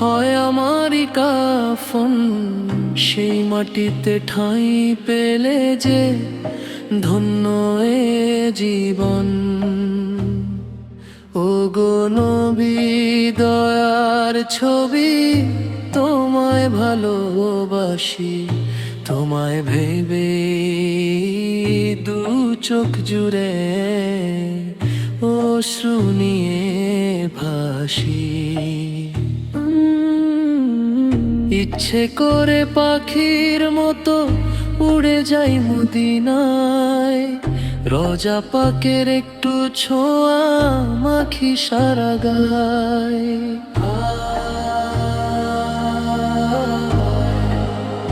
হয় আমারই কাফন। সেই মাটিতে ঠাঁই পেলে যে ধন্য এ জীবন। ও গো নবী দয়ার ছবি, তোমায় ভালোবাসি, তোমায় ভেবে দু চোখ জুড়ে অশ্রু নিয়ে ভাসি। ইচ্ছে করে পাখির মতো উড়ে যাই মদিনায়, রোজা পাকের একটু ছোঁয়া মাখি সারা গায়।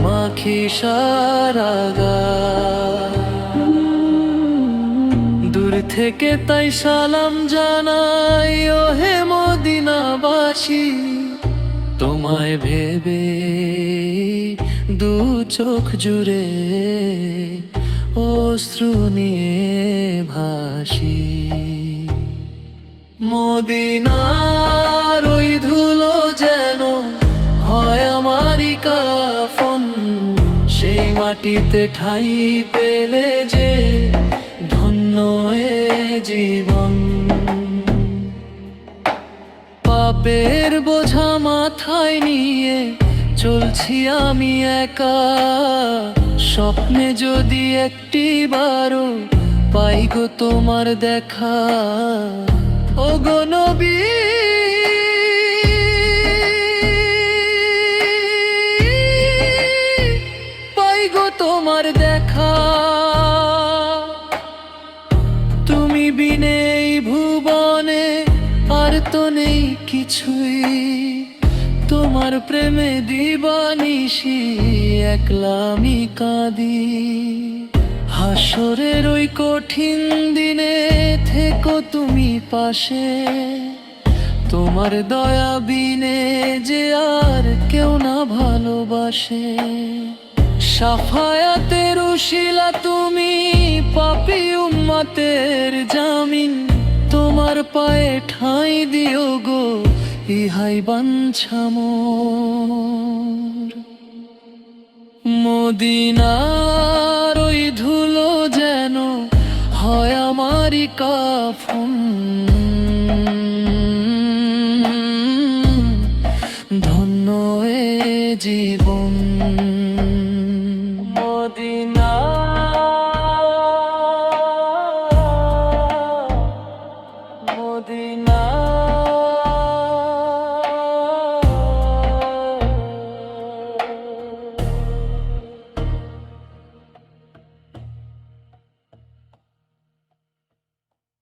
মাখি সারা গায়। দূর থেকে তাই সালাম জানাই, ও হে মদিনাবাসী, তোমায় ভেবে দু চোখ জুড়ে অশ্রু নিয়ে ভাসি। মদিনার ওই ধুলো যেন হয় আমারই কাফন। সেই মাটিতে ঠাঁই পেলে যে ধন্য এ জীবন। পাপের বোঝা মাথায় নিয়ে চলছি আমি একা, স্বপ্নে যদি একটি বারো পাই গো তোমার দেখা। ও গো নবী, পাই গো তোমার দেখা। তুমি বিনে এই ভুবনে আর তো নেই কিছুই, তোমার প্রেমে দিবানিশি একলা আমি কাঁদি। হাসরের ওই কঠিন দিনে থেকো তুমি পাশে, তোমার দয়া বিনে যে আর কেউ না ভালোবাসে। সাফায়াতের উশিলা তুমি, পাপী উম্মতের জামিন, তোমার পায়ে ঠাঁই দিও গো ইহাই বাঞ্ছা মোর। মদিনার ওই ধুলো যেন হয় আমারই কাফন। ধন্য এ জীবন। মদিনা